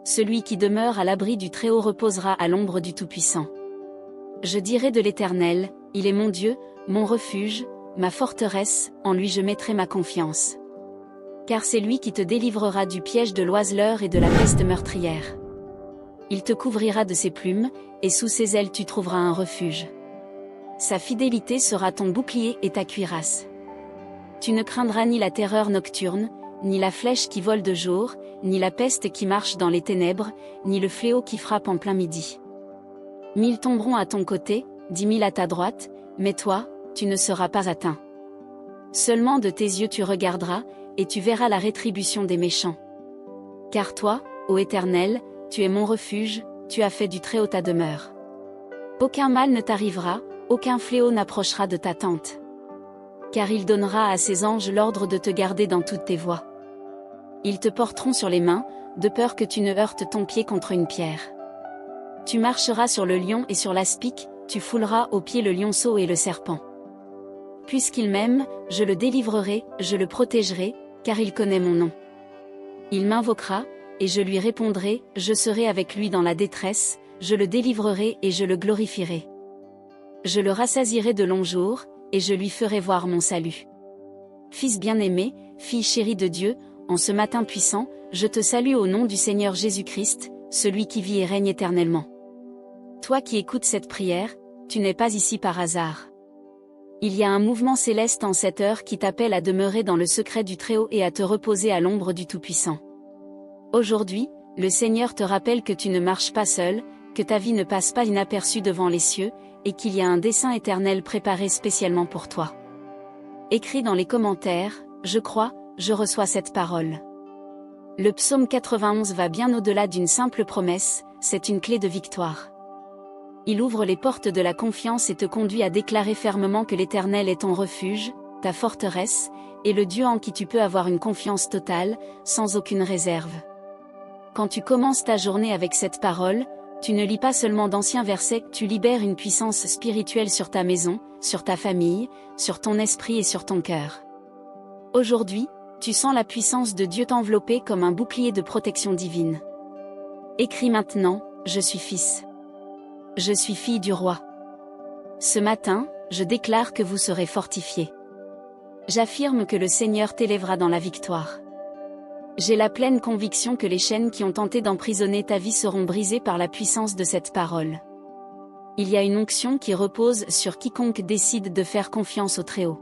celui qui demeure à l'abri du Très-Haut reposera à l'ombre du Tout-Puissant. Je dirai de l'Éternel, il est mon Dieu, mon refuge, ma forteresse, en lui je mettrai ma confiance. Car c'est lui qui te délivrera du piège de l'oiseleur et de la peste meurtrière. Il te couvrira de ses plumes, et sous ses ailes tu trouveras un refuge. Sa fidélité sera ton bouclier et ta cuirasse. Tu ne craindras ni la terreur nocturne, ni la flèche qui vole de jour, ni la peste qui marche dans les ténèbres, ni le fléau qui frappe en plein midi. 1000 tomberont à ton côté, 10 000 à ta droite, mais toi, tu ne seras pas atteint. Seulement de tes yeux tu regarderas, et tu verras la rétribution des méchants. Car toi, ô Éternel, tu es mon refuge, tu as fait du Très-Haut ta demeure. Aucun mal ne t'arrivera, aucun fléau n'approchera de ta tente. Car il donnera à ses anges l'ordre de te garder dans toutes tes voies. Ils te porteront sur les mains, de peur que tu ne heurtes ton pied contre une pierre. Tu marcheras sur le lion et sur l'aspic, tu fouleras aux pieds le lionceau et le serpent. Puisqu'il m'aime, je le délivrerai, je le protégerai, car il connaît mon nom. Il m'invoquera, et je lui répondrai, je serai avec lui dans la détresse, je le délivrerai et je le glorifierai. Je le rassasierai de longs jours, et je lui ferai voir mon salut. Fils bien-aimé, fille chérie de Dieu, en ce matin puissant, je te salue au nom du Seigneur Jésus-Christ, celui qui vit et règne éternellement. Toi qui écoutes cette prière, tu n'es pas ici par hasard. Il y a un mouvement céleste en cette heure qui t'appelle à demeurer dans le secret du Très-Haut et à te reposer à l'ombre du Tout-Puissant. Aujourd'hui, le Seigneur te rappelle que tu ne marches pas seul, que ta vie ne passe pas inaperçue devant les cieux, et qu'il y a un dessein éternel préparé spécialement pour toi. Écris dans les commentaires, je crois, je reçois cette parole. Le psaume 91 va bien au-delà d'une simple promesse, c'est une clé de victoire. Il ouvre les portes de la confiance et te conduit à déclarer fermement que l'Éternel est ton refuge, ta forteresse, et le Dieu en qui tu peux avoir une confiance totale, sans aucune réserve. Quand tu commences ta journée avec cette parole, tu ne lis pas seulement d'anciens versets, tu libères une puissance spirituelle sur ta maison, sur ta famille, sur ton esprit et sur ton cœur. Aujourd'hui, tu sens la puissance de Dieu t'envelopper comme un bouclier de protection divine. Écris maintenant, je suis fils. Je suis fille du roi. Ce matin, je déclare que vous serez fortifiés. J'affirme que le Seigneur t'élèvera dans la victoire. J'ai la pleine conviction que les chaînes qui ont tenté d'emprisonner ta vie seront brisées par la puissance de cette parole. Il y a une onction qui repose sur quiconque décide de faire confiance au Très-Haut.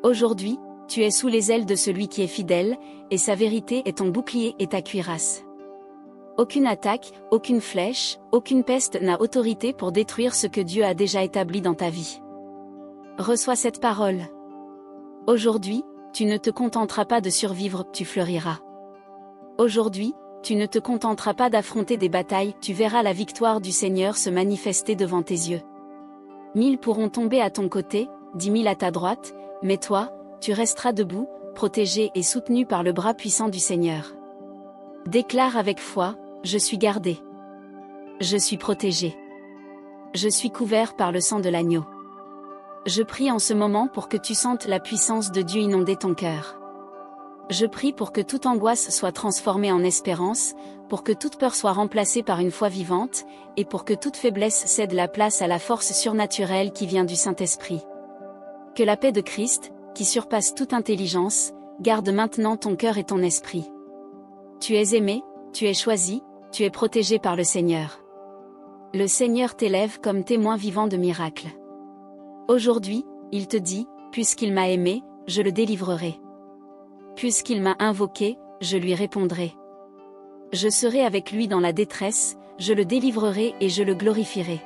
Aujourd'hui, tu es sous les ailes de celui qui est fidèle, et sa vérité est ton bouclier et ta cuirasse. Aucune attaque, aucune flèche, aucune peste n'a autorité pour détruire ce que Dieu a déjà établi dans ta vie. Reçois cette parole. Aujourd'hui, tu ne te contenteras pas de survivre, tu fleuriras. Aujourd'hui, tu ne te contenteras pas d'affronter des batailles, tu verras la victoire du Seigneur se manifester devant tes yeux. 1000 pourront tomber à ton côté, 10 000 à ta droite, mais toi, tu resteras debout, protégé et soutenu par le bras puissant du Seigneur. Déclare avec foi, je suis gardé. Je suis protégé. Je suis couvert par le sang de l'agneau. Je prie en ce moment pour que tu sentes la puissance de Dieu inonder ton cœur. Je prie pour que toute angoisse soit transformée en espérance, pour que toute peur soit remplacée par une foi vivante, et pour que toute faiblesse cède la place à la force surnaturelle qui vient du Saint-Esprit. Que la paix de Christ, qui surpasse toute intelligence, garde maintenant ton cœur et ton esprit. Tu es aimé, tu es choisi, tu es protégé par le Seigneur. Le Seigneur t'élève comme témoin vivant de miracles. Aujourd'hui, il te dit, puisqu'il m'a aimé, je le délivrerai. Puisqu'il m'a invoqué, je lui répondrai. Je serai avec lui dans la détresse, je le délivrerai et je le glorifierai.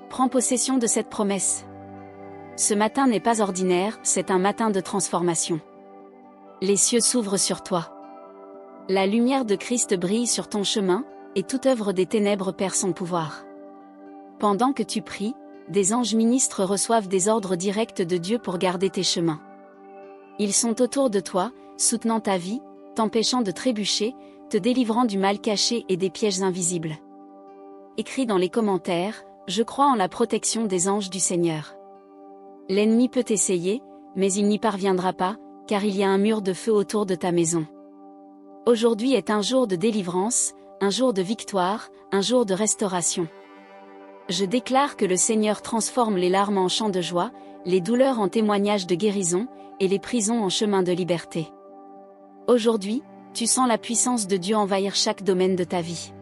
Prends possession de cette promesse. Ce matin n'est pas ordinaire, c'est un matin de transformation. Les cieux s'ouvrent sur toi. La lumière de Christ brille sur ton chemin, et toute œuvre des ténèbres perd son pouvoir. Pendant que tu pries, des anges ministres reçoivent des ordres directs de Dieu pour garder tes chemins. Ils sont autour de toi, soutenant ta vie, t'empêchant de trébucher, te délivrant du mal caché et des pièges invisibles. Écris dans les commentaires, je crois en la protection des anges du Seigneur. L'ennemi peut essayer, mais il n'y parviendra pas, car il y a un mur de feu autour de ta maison. Aujourd'hui est un jour de délivrance, un jour de victoire, un jour de restauration. Je déclare que le Seigneur transforme les larmes en chants de joie, les douleurs en témoignages de guérison, et les prisons en chemin de liberté. Aujourd'hui, tu sens la puissance de Dieu envahir chaque domaine de ta vie.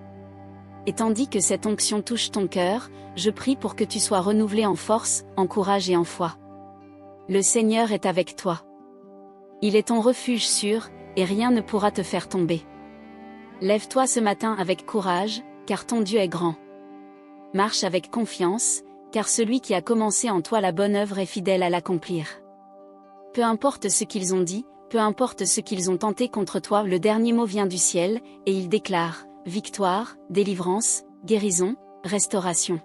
Et tandis que cette onction touche ton cœur, je prie pour que tu sois renouvelé en force, en courage et en foi. Le Seigneur est avec toi. Il est ton refuge sûr, et rien ne pourra te faire tomber. Lève-toi ce matin avec courage, car ton Dieu est grand. Marche avec confiance, car celui qui a commencé en toi la bonne œuvre est fidèle à l'accomplir. Peu importe ce qu'ils ont dit, peu importe ce qu'ils ont tenté contre toi, le dernier mot vient du ciel, et il déclare victoire, délivrance, guérison, restauration.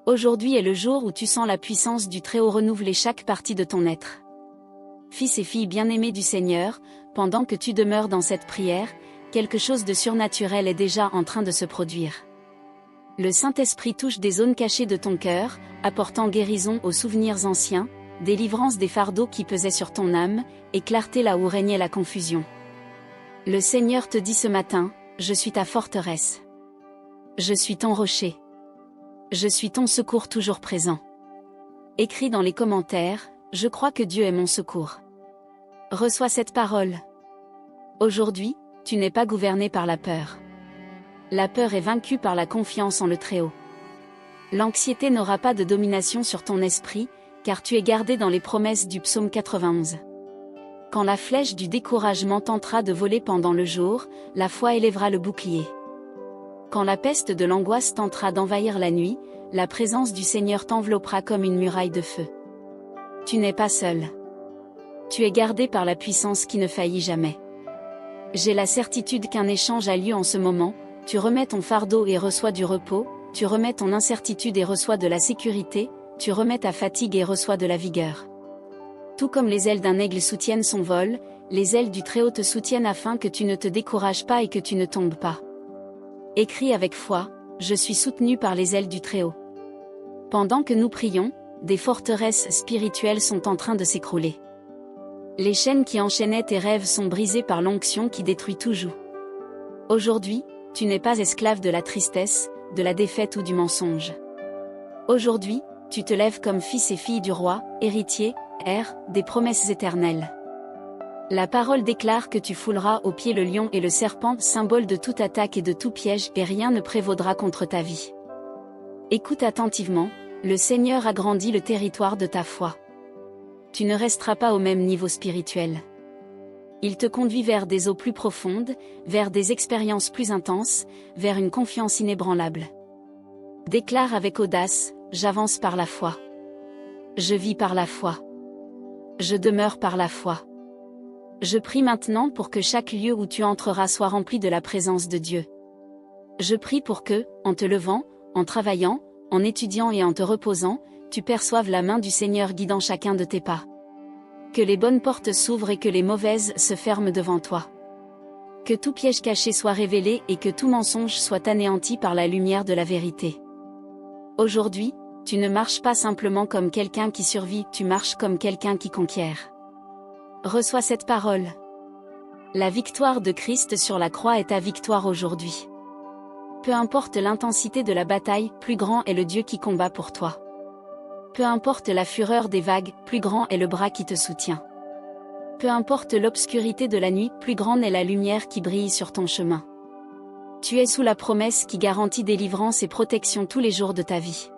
Aujourd'hui est le jour où tu sens la puissance du Très-Haut renouveler chaque partie de ton être. Fils et filles bien-aimés du Seigneur, pendant que tu demeures dans cette prière, quelque chose de surnaturel est déjà en train de se produire. Le Saint-Esprit touche des zones cachées de ton cœur, apportant guérison aux souvenirs anciens, délivrance des fardeaux qui pesaient sur ton âme, et clarté là où régnait la confusion. Le Seigneur te dit ce matin, je suis ta forteresse. Je suis ton rocher. Je suis ton secours toujours présent. Écris dans les commentaires, je crois que Dieu est mon secours. Reçois cette parole. Aujourd'hui, tu n'es pas gouverné par la peur. La peur est vaincue par la confiance en le Très-Haut. L'anxiété n'aura pas de domination sur ton esprit, car tu es gardé dans les promesses du psaume 91. Quand la flèche du découragement tentera de voler pendant le jour, la foi élèvera le bouclier. Quand la peste de l'angoisse tentera d'envahir la nuit, la présence du Seigneur t'enveloppera comme une muraille de feu. Tu n'es pas seul. Tu es gardé par la puissance qui ne faillit jamais. J'ai la certitude qu'un échange a lieu en ce moment, tu remets ton fardeau et reçois du repos, tu remets ton incertitude et reçois de la sécurité, tu remets ta fatigue et reçois de la vigueur. Tout comme les ailes d'un aigle soutiennent son vol, les ailes du Très-Haut te soutiennent afin que tu ne te décourages pas et que tu ne tombes pas. Écris avec foi, je suis soutenu par les ailes du Très-Haut. Pendant que nous prions, des forteresses spirituelles sont en train de s'écrouler. Les chaînes qui enchaînaient tes rêves sont brisées par l'onction qui détruit tout joug. Aujourd'hui, tu n'es pas esclave de la tristesse, de la défaite ou du mensonge. Aujourd'hui, tu te lèves comme fils et fille du roi, héritier, heir, des promesses éternelles. La parole déclare que tu fouleras aux pieds le lion et le serpent, symbole de toute attaque et de tout piège, et rien ne prévaudra contre ta vie. Écoute attentivement, le Seigneur agrandit le territoire de ta foi. Tu ne resteras pas au même niveau spirituel. Il te conduit vers des eaux plus profondes, vers des expériences plus intenses, vers une confiance inébranlable. Déclare avec audace, j'avance par la foi. Je vis par la foi. Je demeure par la foi. Je prie maintenant pour que chaque lieu où tu entreras soit rempli de la présence de Dieu. Je prie pour que, en te levant, en travaillant, en étudiant et en te reposant, tu perçoives la main du Seigneur guidant chacun de tes pas. Que les bonnes portes s'ouvrent et que les mauvaises se ferment devant toi. Que tout piège caché soit révélé et que tout mensonge soit anéanti par la lumière de la vérité. Aujourd'hui, tu ne marches pas simplement comme quelqu'un qui survit, tu marches comme quelqu'un qui conquiert. Reçois cette parole. La victoire de Christ sur la croix est ta victoire aujourd'hui. Peu importe l'intensité de la bataille, plus grand est le Dieu qui combat pour toi. Peu importe la fureur des vagues, plus grand est le bras qui te soutient. Peu importe l'obscurité de la nuit, plus grande est la lumière qui brille sur ton chemin. Tu es sous la promesse qui garantit délivrance et protection tous les jours de ta vie.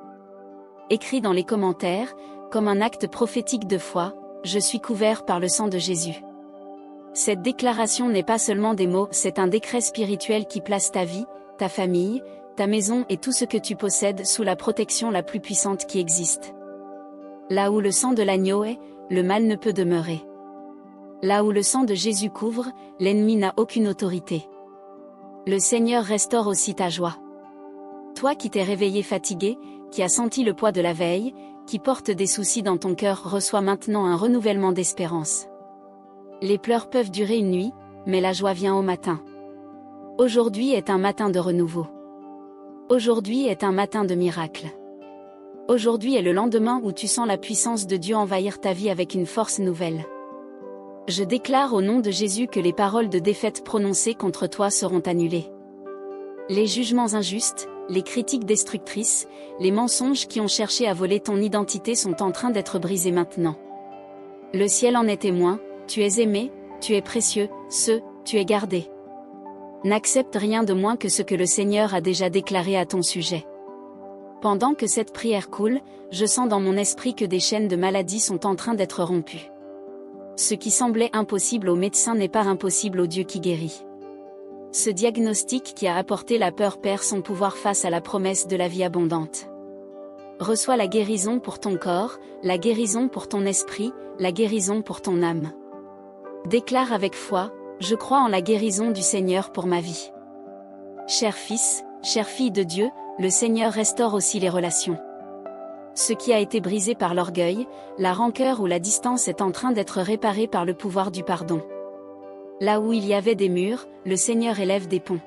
Écris dans les commentaires, comme un acte prophétique de foi, je suis couvert par le sang de Jésus. Cette déclaration n'est pas seulement des mots, c'est un décret spirituel qui place ta vie, ta famille, ta maison et tout ce que tu possèdes sous la protection la plus puissante qui existe. Là où le sang de l'agneau est, le mal ne peut demeurer. Là où le sang de Jésus couvre, l'ennemi n'a aucune autorité. Le Seigneur restaure aussi ta joie. Toi qui t'es réveillé fatigué, qui as senti le poids de la veille, qui porte des soucis dans ton cœur, reçois maintenant un renouvellement d'espérance. Les pleurs peuvent durer une nuit, mais la joie vient au matin. Aujourd'hui est un matin de renouveau. Aujourd'hui est un matin de miracle. Aujourd'hui est le lendemain où tu sens la puissance de Dieu envahir ta vie avec une force nouvelle. Je déclare au nom de Jésus que les paroles de défaite prononcées contre toi seront annulées. Les jugements injustes, les critiques destructrices, les mensonges qui ont cherché à voler ton identité sont en train d'être brisés maintenant. Le ciel en est témoin, tu es aimé, tu es précieux, tu es gardé. N'accepte rien de moins que ce que le Seigneur a déjà déclaré à ton sujet. Pendant que cette prière coule, je sens dans mon esprit que des chaînes de maladie sont en train d'être rompues. Ce qui semblait impossible aux médecins n'est pas impossible au Dieu qui guérit. Ce diagnostic qui a apporté la peur perd son pouvoir face à la promesse de la vie abondante. Reçois la guérison pour ton corps, la guérison pour ton esprit, la guérison pour ton âme. Déclare avec foi, je crois en la guérison du Seigneur pour ma vie. Cher fils, chère fille de Dieu, le Seigneur restaure aussi les relations. Ce qui a été brisé par l'orgueil, la rancœur ou la distance est en train d'être réparé par le pouvoir du pardon. Là où il y avait des murs, le Seigneur élève des ponts.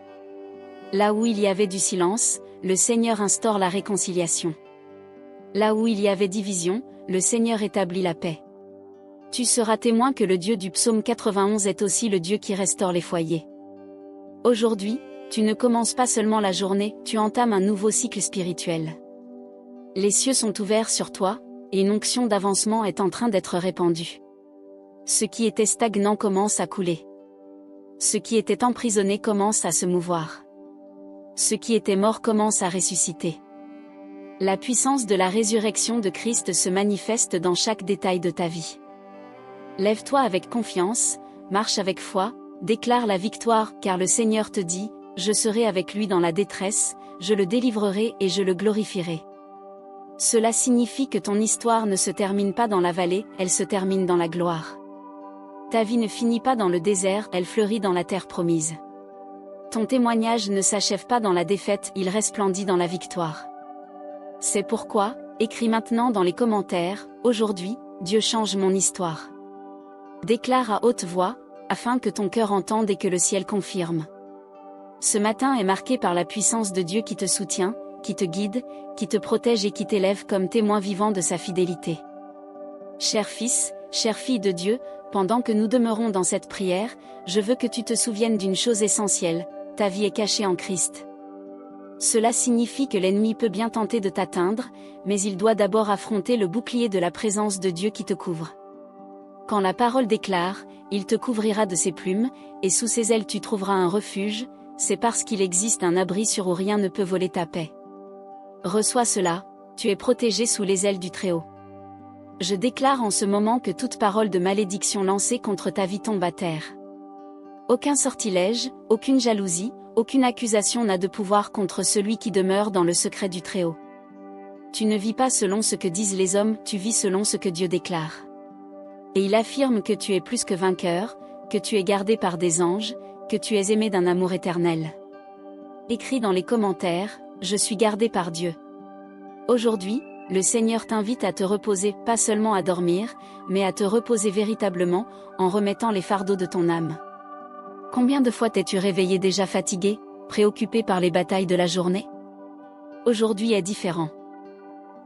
Là où il y avait du silence, le Seigneur instaure la réconciliation. Là où il y avait division, le Seigneur établit la paix. Tu seras témoin que le Dieu du psaume 91 est aussi le Dieu qui restaure les foyers. Aujourd'hui, tu ne commences pas seulement la journée, tu entames un nouveau cycle spirituel. Les cieux sont ouverts sur toi, et une onction d'avancement est en train d'être répandue. Ce qui était stagnant commence à couler. Ce qui était emprisonné commence à se mouvoir. Ce qui était mort commence à ressusciter. La puissance de la résurrection de Christ se manifeste dans chaque détail de ta vie. Lève-toi avec confiance, marche avec foi, déclare la victoire, car le Seigneur te dit, je serai avec lui dans la détresse, je le délivrerai et je le glorifierai. Cela signifie que ton histoire ne se termine pas dans la vallée, elle se termine dans la gloire. Ta vie ne finit pas dans le désert, elle fleurit dans la terre promise. Ton témoignage ne s'achève pas dans la défaite, il resplendit dans la victoire. C'est pourquoi, écris maintenant dans les commentaires, aujourd'hui, Dieu change mon histoire. Déclare à haute voix, afin que ton cœur entende et que le ciel confirme. Ce matin est marqué par la puissance de Dieu qui te soutient, qui te guide, qui te protège et qui t'élève comme témoin vivant de sa fidélité. Cher fils, chère fille de Dieu, pendant que nous demeurons dans cette prière, je veux que tu te souviennes d'une chose essentielle, ta vie est cachée en Christ. Cela signifie que l'ennemi peut bien tenter de t'atteindre, mais il doit d'abord affronter le bouclier de la présence de Dieu qui te couvre. Quand la parole déclare, il te couvrira de ses plumes, et sous ses ailes tu trouveras un refuge, c'est parce qu'il existe un abri sur où rien ne peut voler ta paix. Reçois cela, tu es protégé sous les ailes du Très-Haut. Je déclare en ce moment que toute parole de malédiction lancée contre ta vie tombe à terre. Aucun sortilège, aucune jalousie, aucune accusation n'a de pouvoir contre celui qui demeure dans le secret du Très-Haut. Tu ne vis pas selon ce que disent les hommes, tu vis selon ce que Dieu déclare. Et il affirme que tu es plus que vainqueur, que tu es gardé par des anges, que tu es aimé d'un amour éternel. Écris dans les commentaires, je suis gardé par Dieu. Aujourd'hui, le Seigneur t'invite à te reposer, pas seulement à dormir, mais à te reposer véritablement, en remettant les fardeaux de ton âme. Combien de fois t'es-tu réveillé déjà fatigué, préoccupé par les batailles de la journée? Aujourd'hui est différent.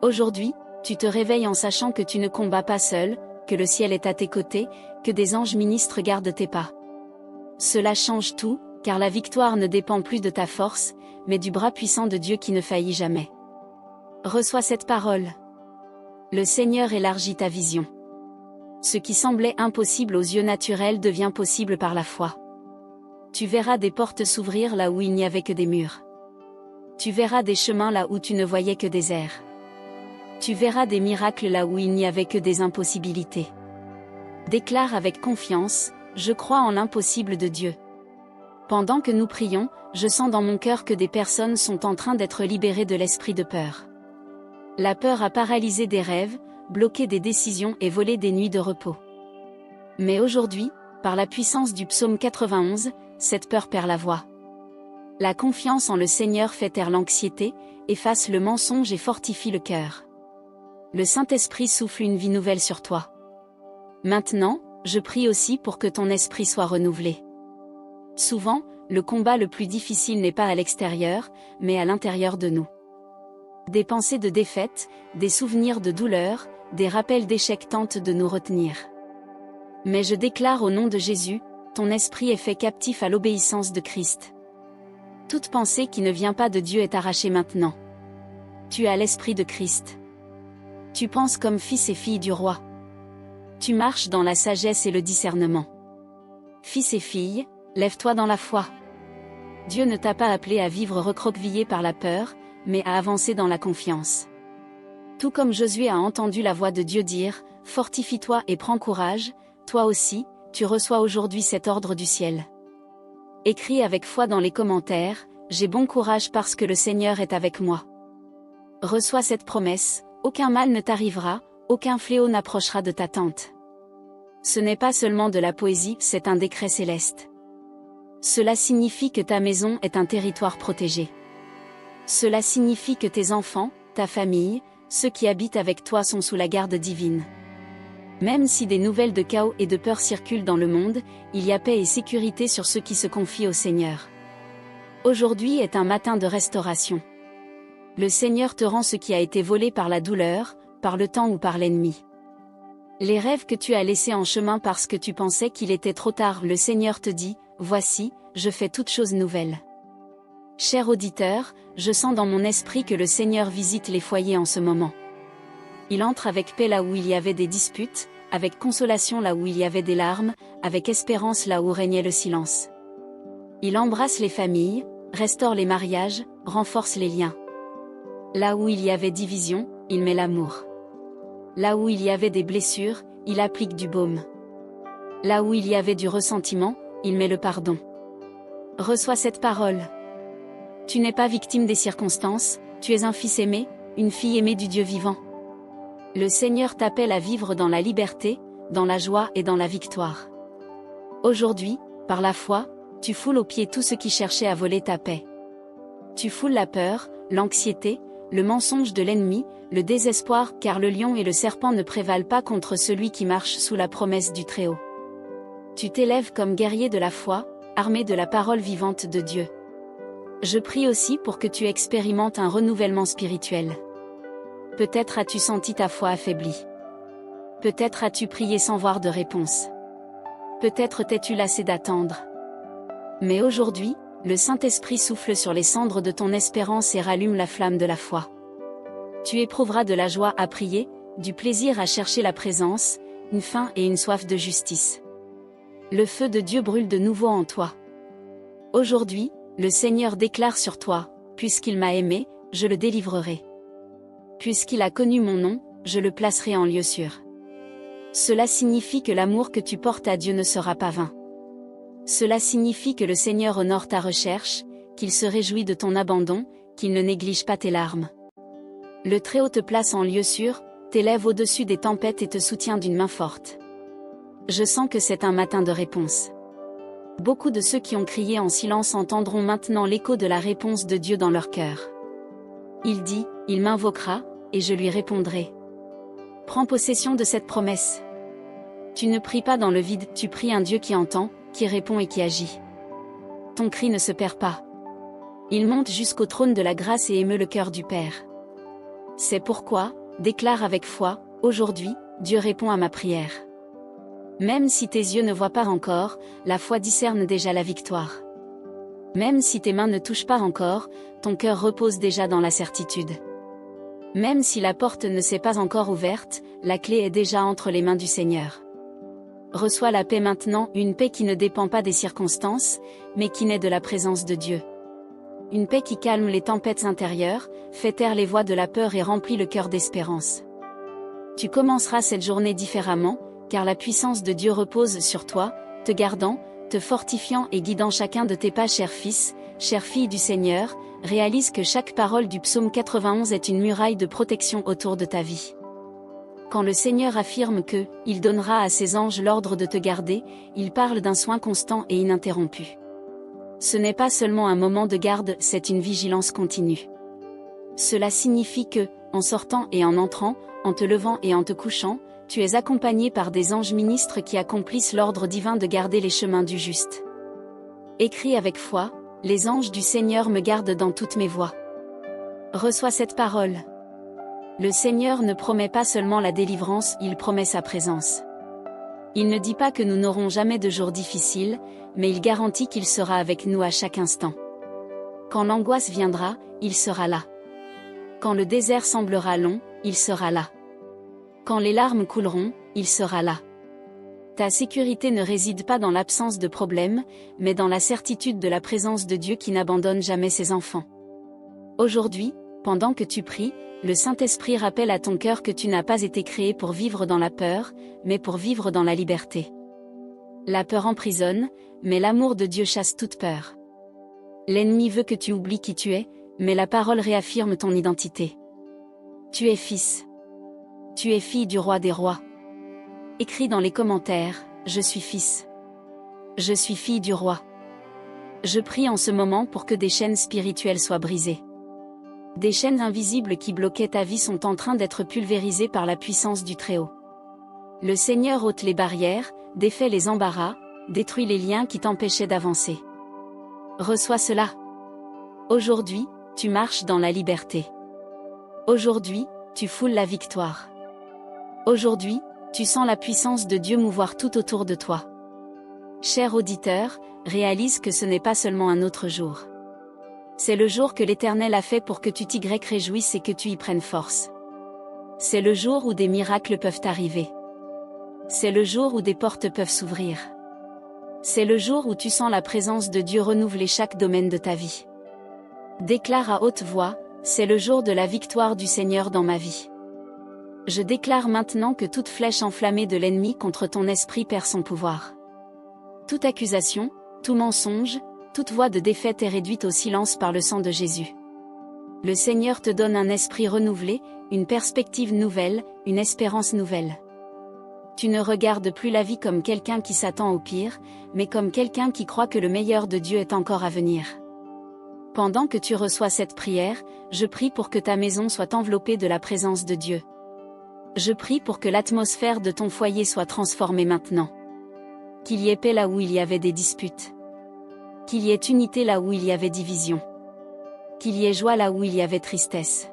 Aujourd'hui, tu te réveilles en sachant que tu ne combats pas seul, que le ciel est à tes côtés, que des anges ministres gardent tes pas. Cela change tout, car la victoire ne dépend plus de ta force, mais du bras puissant de Dieu qui ne faillit jamais. Reçois cette parole. Le Seigneur élargit ta vision. Ce qui semblait impossible aux yeux naturels devient possible par la foi. Tu verras des portes s'ouvrir là où il n'y avait que des murs. Tu verras des chemins là où tu ne voyais que des airs. Tu verras des miracles là où il n'y avait que des impossibilités. Déclare avec confiance, je crois en l'impossible de Dieu. Pendant que nous prions, je sens dans mon cœur que des personnes sont en train d'être libérées de l'esprit de peur. La peur a paralysé des rêves, bloqué des décisions et volé des nuits de repos. Mais aujourd'hui, par la puissance du psaume 91, cette peur perd la voix. La confiance en le Seigneur fait taire l'anxiété, efface le mensonge et fortifie le cœur. Le Saint-Esprit souffle une vie nouvelle sur toi. Maintenant, je prie aussi pour que ton esprit soit renouvelé. Souvent, le combat le plus difficile n'est pas à l'extérieur, mais à l'intérieur de nous. Des pensées de défaite, des souvenirs de douleur, des rappels d'échec tentent de nous retenir. Mais je déclare au nom de Jésus, ton esprit est fait captif à l'obéissance de Christ. Toute pensée qui ne vient pas de Dieu est arrachée maintenant. Tu as l'esprit de Christ. Tu penses comme fils et fille du roi. Tu marches dans la sagesse et le discernement. Fils et fille, lève-toi dans la foi. Dieu ne t'a pas appelé à vivre recroquevillé par la peur, mais à avancer dans la confiance. Tout comme Josué a entendu la voix de Dieu dire « Fortifie-toi et prends courage », toi aussi, tu reçois aujourd'hui cet ordre du ciel. Écris avec foi dans les commentaires « J'ai bon courage parce que le Seigneur est avec moi ». Reçois cette promesse, aucun mal ne t'arrivera, aucun fléau n'approchera de ta tente. Ce n'est pas seulement de la poésie, c'est un décret céleste. Cela signifie que ta maison est un territoire protégé. Cela signifie que tes enfants, ta famille, ceux qui habitent avec toi sont sous la garde divine. Même si des nouvelles de chaos et de peur circulent dans le monde, il y a paix et sécurité sur ceux qui se confient au Seigneur. Aujourd'hui est un matin de restauration. Le Seigneur te rend ce qui a été volé par la douleur, par le temps ou par l'ennemi. Les rêves que tu as laissés en chemin parce que tu pensais qu'il était trop tard, le Seigneur te dit, voici, je fais toutes choses nouvelles. Cher auditeur, je sens dans mon esprit que le Seigneur visite les foyers en ce moment. Il entre avec paix là où il y avait des disputes, avec consolation là où il y avait des larmes, avec espérance là où régnait le silence. Il embrasse les familles, restaure les mariages, renforce les liens. Là où il y avait division, il met l'amour. Là où il y avait des blessures, il applique du baume. Là où il y avait du ressentiment, il met le pardon. Reçois cette parole. Tu n'es pas victime des circonstances, tu es un fils aimé, une fille aimée du Dieu vivant. Le Seigneur t'appelle à vivre dans la liberté, dans la joie et dans la victoire. Aujourd'hui, par la foi, tu foules aux pieds tout ce qui cherchait à voler ta paix. Tu foules la peur, l'anxiété, le mensonge de l'ennemi, le désespoir, car le lion et le serpent ne prévalent pas contre celui qui marche sous la promesse du Très-Haut. Tu t'élèves comme guerrier de la foi, armé de la parole vivante de Dieu. Je prie aussi pour que tu expérimentes un renouvellement spirituel. Peut-être as-tu senti ta foi affaiblie. Peut-être as-tu prié sans voir de réponse. Peut-être t'es-tu lassé d'attendre. Mais aujourd'hui, le Saint-Esprit souffle sur les cendres de ton espérance et rallume la flamme de la foi. Tu éprouveras de la joie à prier, du plaisir à chercher la présence, une faim et une soif de justice. Le feu de Dieu brûle de nouveau en toi. Aujourd'hui, le Seigneur déclare sur toi, puisqu'il m'a aimé, je le délivrerai. Puisqu'il a connu mon nom, je le placerai en lieu sûr. Cela signifie que l'amour que tu portes à Dieu ne sera pas vain. Cela signifie que le Seigneur honore ta recherche, qu'il se réjouit de ton abandon, qu'il ne néglige pas tes larmes. Le Très-Haut te place en lieu sûr, t'élève au-dessus des tempêtes et te soutient d'une main forte. Je sens que c'est un matin de réponse. Beaucoup de ceux qui ont crié en silence entendront maintenant l'écho de la réponse de Dieu dans leur cœur. Il dit, il m'invoquera, et je lui répondrai. Prends possession de cette promesse. Tu ne pries pas dans le vide, tu pries un Dieu qui entend, qui répond et qui agit. Ton cri ne se perd pas. Il monte jusqu'au trône de la grâce et émeut le cœur du Père. C'est pourquoi, déclare avec foi, aujourd'hui, Dieu répond à ma prière. Même si tes yeux ne voient pas encore, la foi discerne déjà la victoire. Même si tes mains ne touchent pas encore, ton cœur repose déjà dans la certitude. Même si la porte ne s'est pas encore ouverte, la clé est déjà entre les mains du Seigneur. Reçois la paix maintenant, une paix qui ne dépend pas des circonstances, mais qui naît de la présence de Dieu. Une paix qui calme les tempêtes intérieures, fait taire les voix de la peur et remplit le cœur d'espérance. Tu commenceras cette journée différemment, car la puissance de Dieu repose sur toi, te gardant, te fortifiant et guidant chacun de tes pas, cher fils, chère fille du Seigneur. Réalise que chaque parole du psaume 91 est une muraille de protection autour de ta vie. Quand le Seigneur affirme que « Il donnera à ses anges l'ordre de te garder », il parle d'un soin constant et ininterrompu. Ce n'est pas seulement un moment de garde, c'est une vigilance continue. Cela signifie que, en sortant et en entrant, en te levant et en te couchant, tu es accompagné par des anges ministres qui accomplissent l'ordre divin de garder les chemins du juste. Écris avec foi, les anges du Seigneur me gardent dans toutes mes voies. Reçois cette parole. Le Seigneur ne promet pas seulement la délivrance, il promet sa présence. Il ne dit pas que nous n'aurons jamais de jours difficiles, mais il garantit qu'il sera avec nous à chaque instant. Quand l'angoisse viendra, il sera là. Quand le désert semblera long, il sera là. Quand les larmes couleront, il sera là. Ta sécurité ne réside pas dans l'absence de problèmes, mais dans la certitude de la présence de Dieu qui n'abandonne jamais ses enfants. Aujourd'hui, pendant que tu pries, le Saint-Esprit rappelle à ton cœur que tu n'as pas été créé pour vivre dans la peur, mais pour vivre dans la liberté. La peur emprisonne, mais l'amour de Dieu chasse toute peur. L'ennemi veut que tu oublies qui tu es, mais la parole réaffirme ton identité. Tu es fils. Tu es fille du roi des rois. Écris dans les commentaires, je suis fils. Je suis fille du roi. Je prie en ce moment pour que des chaînes spirituelles soient brisées. Des chaînes invisibles qui bloquaient ta vie sont en train d'être pulvérisées par la puissance du Très-Haut. Le Seigneur ôte les barrières, défait les embarras, détruit les liens qui t'empêchaient d'avancer. Reçois cela. Aujourd'hui, tu marches dans la liberté. Aujourd'hui, tu foules la victoire. Aujourd'hui, tu sens la puissance de Dieu mouvoir tout autour de toi. Cher auditeur, réalise que ce n'est pas seulement un autre jour. C'est le jour que l'Éternel a fait pour que tu t'y réjouisses et que tu y prennes force. C'est le jour où des miracles peuvent arriver. C'est le jour où des portes peuvent s'ouvrir. C'est le jour où tu sens la présence de Dieu renouveler chaque domaine de ta vie. Déclare à haute voix, c'est le jour de la victoire du Seigneur dans ma vie. Je déclare maintenant que toute flèche enflammée de l'ennemi contre ton esprit perd son pouvoir. Toute accusation, tout mensonge, toute voix de défaite est réduite au silence par le sang de Jésus. Le Seigneur te donne un esprit renouvelé, une perspective nouvelle, une espérance nouvelle. Tu ne regardes plus la vie comme quelqu'un qui s'attend au pire, mais comme quelqu'un qui croit que le meilleur de Dieu est encore à venir. Pendant que tu reçois cette prière, je prie pour que ta maison soit enveloppée de la présence de Dieu. Je prie pour que l'atmosphère de ton foyer soit transformée maintenant. Qu'il y ait paix là où il y avait des disputes. Qu'il y ait unité là où il y avait division. Qu'il y ait joie là où il y avait tristesse.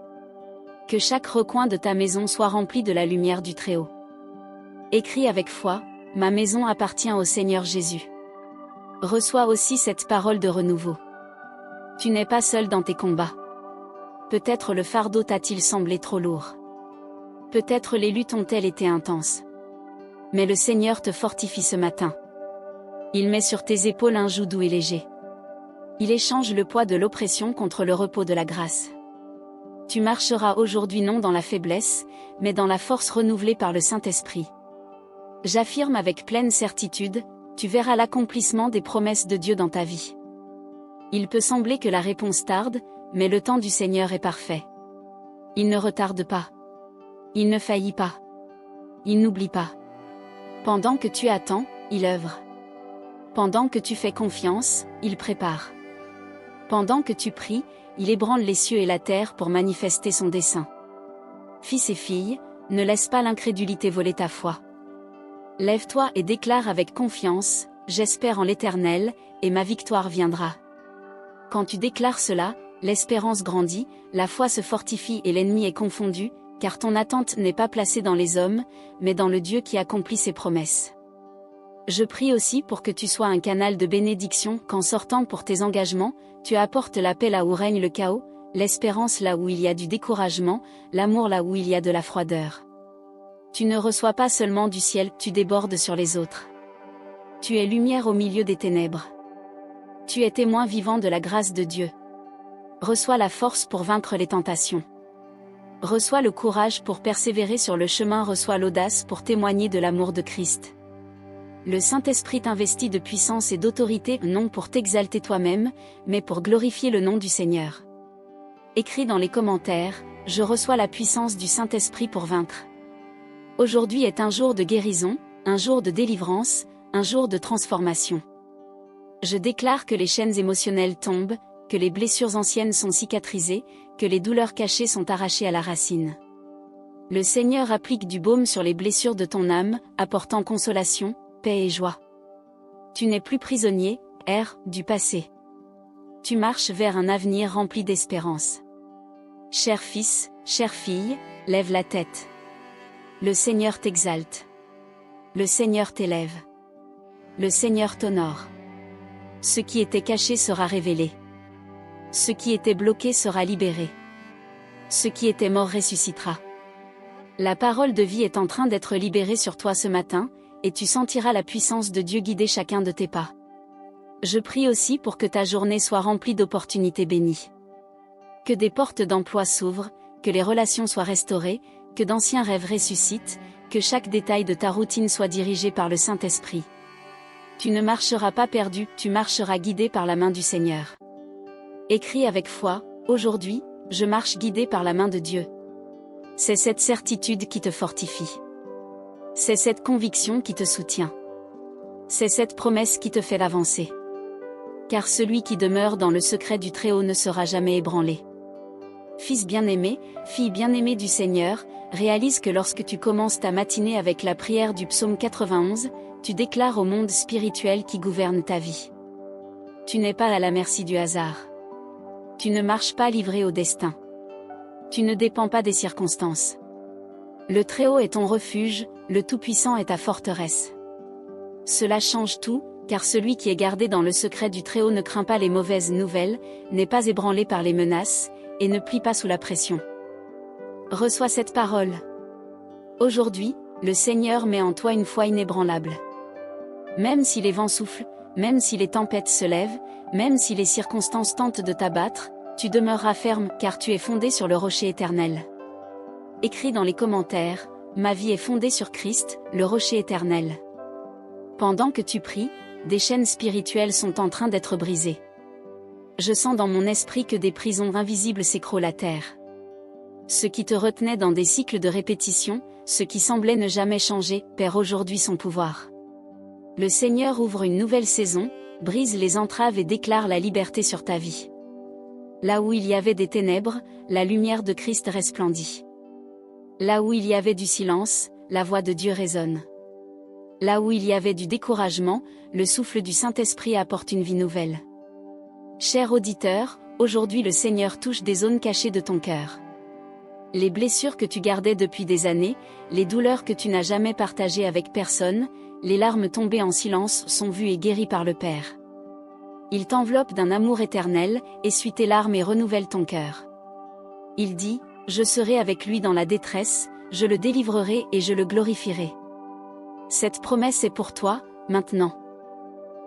Que chaque recoin de ta maison soit rempli de la lumière du Très-Haut. Écris avec foi, ma maison appartient au Seigneur Jésus. Reçois aussi cette parole de renouveau. Tu n'es pas seul dans tes combats. Peut-être le fardeau t'a-t-il semblé trop lourd. Peut-être les luttes ont-elles été intenses. Mais le Seigneur te fortifie ce matin. Il met sur tes épaules un joug doux et léger. Il échange le poids de l'oppression contre le repos de la grâce. Tu marcheras aujourd'hui non dans la faiblesse, mais dans la force renouvelée par le Saint-Esprit. J'affirme avec pleine certitude, tu verras l'accomplissement des promesses de Dieu dans ta vie. Il peut sembler que la réponse tarde, mais le temps du Seigneur est parfait. Il ne retarde pas. Il ne faillit pas. Il n'oublie pas. Pendant que tu attends, il œuvre. Pendant que tu fais confiance, il prépare. Pendant que tu pries, il ébranle les cieux et la terre pour manifester son dessein. Fils et filles, ne laisse pas l'incrédulité voler ta foi. Lève-toi et déclare avec confiance, j'espère en l'Éternel, et ma victoire viendra. Quand tu déclares cela, l'espérance grandit, la foi se fortifie et l'ennemi est confondu, car ton attente n'est pas placée dans les hommes, mais dans le Dieu qui accomplit ses promesses. Je prie aussi pour que tu sois un canal de bénédiction qu'en sortant pour tes engagements, tu apportes la paix là où règne le chaos, l'espérance là où il y a du découragement, l'amour là où il y a de la froideur. Tu ne reçois pas seulement du ciel, tu débordes sur les autres. Tu es lumière au milieu des ténèbres. Tu es témoin vivant de la grâce de Dieu. Reçois la force pour vaincre les tentations. Reçois le courage pour persévérer sur le chemin, reçois l'audace pour témoigner de l'amour de Christ. Le Saint-Esprit t'investit de puissance et d'autorité, non pour t'exalter toi-même, mais pour glorifier le nom du Seigneur. Écris dans les commentaires, je reçois la puissance du Saint-Esprit pour vaincre. Aujourd'hui est un jour de guérison, un jour de délivrance, un jour de transformation. Je déclare que les chaînes émotionnelles tombent, que les blessures anciennes sont cicatrisées, que les douleurs cachées sont arrachées à la racine. Le Seigneur applique du baume sur les blessures de ton âme, apportant consolation, paix et joie. Tu n'es plus prisonnier, du passé. Tu marches vers un avenir rempli d'espérance. Cher fils, chère fille, lève la tête. Le Seigneur t'exalte. Le Seigneur t'élève. Le Seigneur t'honore. Ce qui était caché sera révélé. Ce qui était bloqué sera libéré. Ce qui était mort ressuscitera. La parole de vie est en train d'être libérée sur toi ce matin, et tu sentiras la puissance de Dieu guider chacun de tes pas. Je prie aussi pour que ta journée soit remplie d'opportunités bénies. Que des portes d'emploi s'ouvrent, que les relations soient restaurées, que d'anciens rêves ressuscitent, que chaque détail de ta routine soit dirigé par le Saint-Esprit. Tu ne marcheras pas perdu, tu marcheras guidé par la main du Seigneur. Écris avec foi, aujourd'hui, je marche guidé par la main de Dieu. C'est cette certitude qui te fortifie. C'est cette conviction qui te soutient. C'est cette promesse qui te fait avancer. Car celui qui demeure dans le secret du Très-Haut ne sera jamais ébranlé. Fils bien-aimé, fille bien-aimée du Seigneur, réalise que lorsque tu commences ta matinée avec la prière du psaume 91, tu déclares au monde spirituel qui gouverne ta vie. Tu n'es pas à la merci du hasard. Tu ne marches pas livré au destin. Tu ne dépends pas des circonstances. Le Très-Haut est ton refuge, le Tout-Puissant est ta forteresse. Cela change tout, car celui qui est gardé dans le secret du Très-Haut ne craint pas les mauvaises nouvelles, n'est pas ébranlé par les menaces, et ne plie pas sous la pression. Reçois cette parole. Aujourd'hui, le Seigneur met en toi une foi inébranlable. Même si les vents soufflent, même si les tempêtes se lèvent, même si les circonstances tentent de t'abattre, tu demeureras ferme, car tu es fondé sur le rocher éternel. Écris dans les commentaires, ma vie est fondée sur Christ, le rocher éternel. Pendant que tu pries, des chaînes spirituelles sont en train d'être brisées. Je sens dans mon esprit que des prisons invisibles s'écroulent à terre. Ce qui te retenait dans des cycles de répétition, ce qui semblait ne jamais changer, perd aujourd'hui son pouvoir. Le Seigneur ouvre une nouvelle saison, brise les entraves et déclare la liberté sur ta vie. Là où il y avait des ténèbres, la lumière de Christ resplendit. Là où il y avait du silence, la voix de Dieu résonne. Là où il y avait du découragement, le souffle du Saint-Esprit apporte une vie nouvelle. Cher auditeur, aujourd'hui le Seigneur touche des zones cachées de ton cœur. Les blessures que tu gardais depuis des années, les douleurs que tu n'as jamais partagées avec personne, les larmes tombées en silence sont vues et guéries par le Père. Il t'enveloppe d'un amour éternel, essuie tes larmes et renouvelle ton cœur. Il dit, je serai avec lui dans la détresse, je le délivrerai et je le glorifierai. Cette promesse est pour toi, maintenant.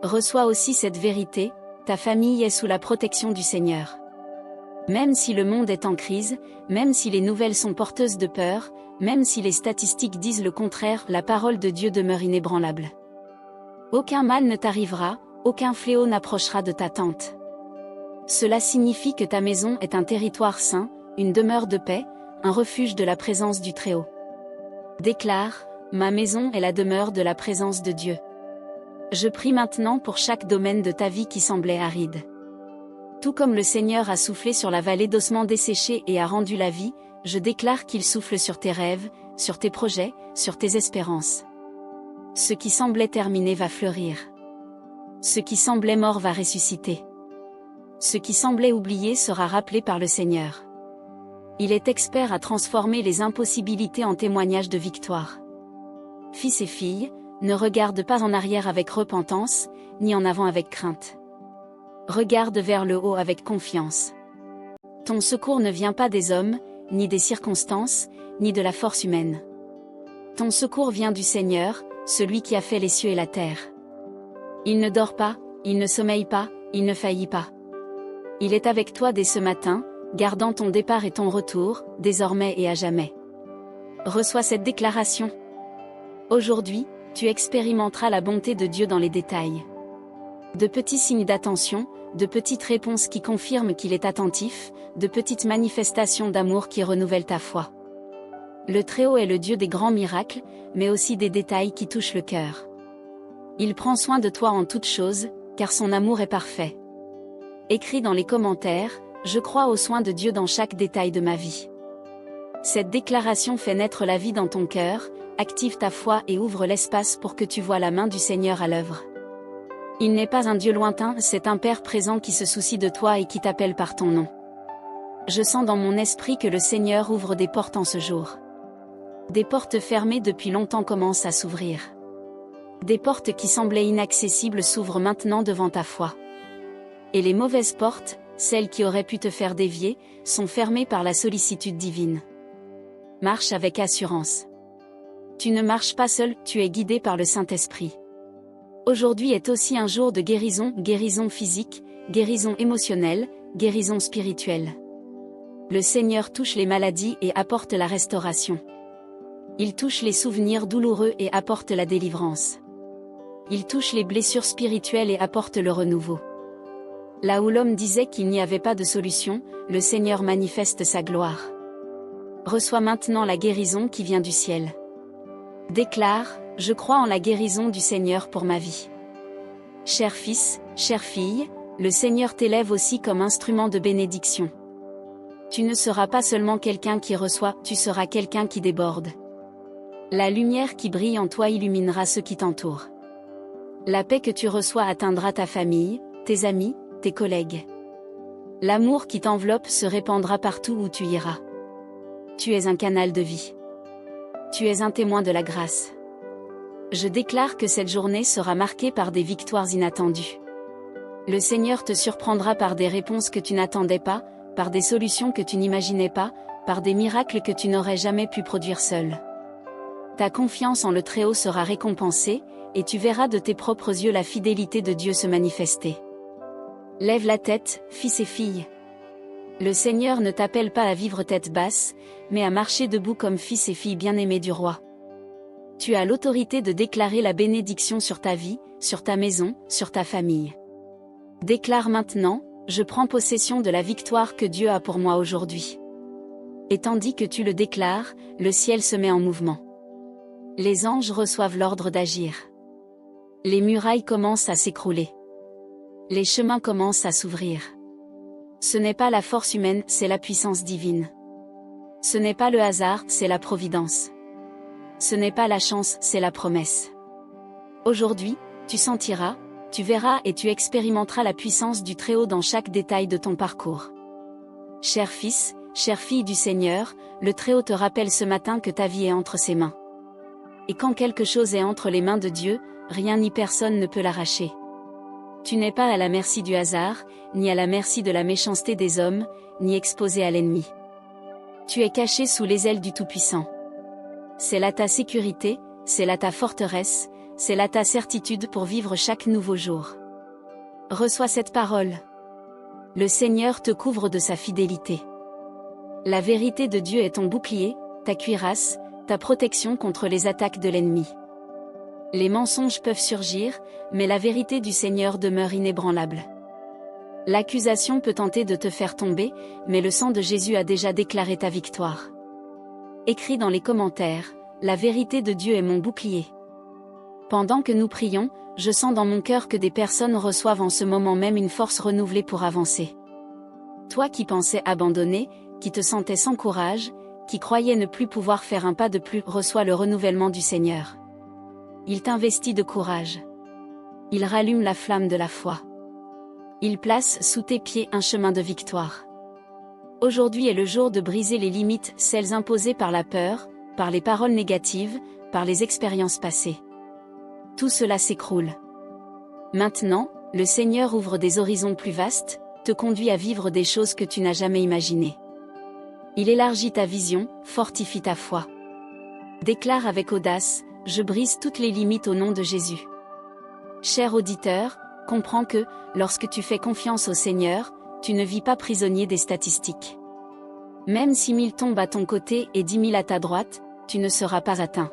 Reçois aussi cette vérité, ta famille est sous la protection du Seigneur. Même si le monde est en crise, même si les nouvelles sont porteuses de peur, même si les statistiques disent le contraire, la parole de Dieu demeure inébranlable. Aucun mal ne t'arrivera, aucun fléau n'approchera de ta tente. Cela signifie que ta maison est un territoire saint, une demeure de paix, un refuge de la présence du Très-Haut. Déclare, ma maison est la demeure de la présence de Dieu. Je prie maintenant pour chaque domaine de ta vie qui semblait aride. Tout comme le Seigneur a soufflé sur la vallée d'ossements desséchés et a rendu la vie, je déclare qu'il souffle sur tes rêves, sur tes projets, sur tes espérances. Ce qui semblait terminé va fleurir. Ce qui semblait mort va ressusciter. Ce qui semblait oublié sera rappelé par le Seigneur. Il est expert à transformer les impossibilités en témoignages de victoire. Fils et filles, ne regarde pas en arrière avec repentance, ni en avant avec crainte. Regarde vers le haut avec confiance. Ton secours ne vient pas des hommes, ni des circonstances, ni de la force humaine. Ton secours vient du Seigneur, celui qui a fait les cieux et la terre. Il ne dort pas, il ne sommeille pas, il ne faillit pas. Il est avec toi dès ce matin, gardant ton départ et ton retour, désormais et à jamais. Reçois cette déclaration. Aujourd'hui, tu expérimenteras la bonté de Dieu dans les détails. De petits signes d'attention, de petites réponses qui confirment qu'il est attentif, de petites manifestations d'amour qui renouvellent ta foi. Le Très-Haut est le Dieu des grands miracles, mais aussi des détails qui touchent le cœur. Il prend soin de toi en toutes choses, car son amour est parfait. Écris dans les commentaires, je crois aux soins de Dieu dans chaque détail de ma vie. Cette déclaration fait naître la vie dans ton cœur, active ta foi et ouvre l'espace pour que tu vois la main du Seigneur à l'œuvre. Il n'est pas un Dieu lointain, c'est un Père présent qui se soucie de toi et qui t'appelle par ton nom. Je sens dans mon esprit que le Seigneur ouvre des portes en ce jour. Des portes fermées depuis longtemps commencent à s'ouvrir. Des portes qui semblaient inaccessibles s'ouvrent maintenant devant ta foi. Et les mauvaises portes, celles qui auraient pu te faire dévier, sont fermées par la sollicitude divine. Marche avec assurance. Tu ne marches pas seul, tu es guidé par le Saint-Esprit. Aujourd'hui est aussi un jour de guérison, guérison physique, guérison émotionnelle, guérison spirituelle. Le Seigneur touche les maladies et apporte la restauration. Il touche les souvenirs douloureux et apporte la délivrance. Il touche les blessures spirituelles et apporte le renouveau. Là où l'homme disait qu'il n'y avait pas de solution, le Seigneur manifeste sa gloire. Reçois maintenant la guérison qui vient du ciel. Déclare, je crois en la guérison du Seigneur pour ma vie. Cher fils, chère fille, le Seigneur t'élève aussi comme instrument de bénédiction. Tu ne seras pas seulement quelqu'un qui reçoit, tu seras quelqu'un qui déborde. La lumière qui brille en toi illuminera ceux qui t'entourent. La paix que tu reçois atteindra ta famille, tes amis, tes collègues. L'amour qui t'enveloppe se répandra partout où tu iras. Tu es un canal de vie. Tu es un témoin de la grâce. Je déclare que cette journée sera marquée par des victoires inattendues. Le Seigneur te surprendra par des réponses que tu n'attendais pas, par des solutions que tu n'imaginais pas, par des miracles que tu n'aurais jamais pu produire seul. Ta confiance en le Très-Haut sera récompensée, et tu verras de tes propres yeux la fidélité de Dieu se manifester. Lève la tête, fils et filles. Le Seigneur ne t'appelle pas à vivre tête basse, mais à marcher debout comme fils et filles bien-aimés du roi. Tu as l'autorité de déclarer la bénédiction sur ta vie, sur ta maison, sur ta famille. Déclare maintenant, je prends possession de la victoire que Dieu a pour moi aujourd'hui. Et tandis que tu le déclares, le ciel se met en mouvement. Les anges reçoivent l'ordre d'agir. Les murailles commencent à s'écrouler. Les chemins commencent à s'ouvrir. Ce n'est pas la force humaine, c'est la puissance divine. Ce n'est pas le hasard, c'est la providence. Ce n'est pas la chance, c'est la promesse. Aujourd'hui, tu sentiras, tu verras et tu expérimenteras la puissance du Très-Haut dans chaque détail de ton parcours. Cher fils, chère fille du Seigneur, le Très-Haut te rappelle ce matin que ta vie est entre ses mains. Et quand quelque chose est entre les mains de Dieu, rien ni personne ne peut l'arracher. Tu n'es pas à la merci du hasard, ni à la merci de la méchanceté des hommes, ni exposé à l'ennemi. Tu es caché sous les ailes du Tout-Puissant. C'est là ta sécurité, c'est là ta forteresse, c'est là ta certitude pour vivre chaque nouveau jour. Reçois cette parole. Le Seigneur te couvre de sa fidélité. La vérité de Dieu est ton bouclier, ta cuirasse, ta protection contre les attaques de l'ennemi. Les mensonges peuvent surgir, mais la vérité du Seigneur demeure inébranlable. L'accusation peut tenter de te faire tomber, mais le sang de Jésus a déjà déclaré ta victoire. Écris dans les commentaires, la vérité de Dieu est mon bouclier. Pendant que nous prions, je sens dans mon cœur que des personnes reçoivent en ce moment même une force renouvelée pour avancer. Toi qui pensais abandonner, qui te sentais sans courage, qui croyais ne plus pouvoir faire un pas de plus, reçois le renouvellement du Seigneur. Il t'investit de courage. Il rallume la flamme de la foi. Il place sous tes pieds un chemin de victoire. Aujourd'hui est le jour de briser les limites, celles imposées par la peur, par les paroles négatives, par les expériences passées. Tout cela s'écroule. Maintenant, le Seigneur ouvre des horizons plus vastes, te conduit à vivre des choses que tu n'as jamais imaginées. Il élargit ta vision, fortifie ta foi. Déclare avec audace, je brise toutes les limites au nom de Jésus. Cher auditeur, comprends que, lorsque tu fais confiance au Seigneur, tu ne vis pas prisonnier des statistiques. Même si 1000 tombent à ton côté et 10 000 à ta droite, tu ne seras pas atteint.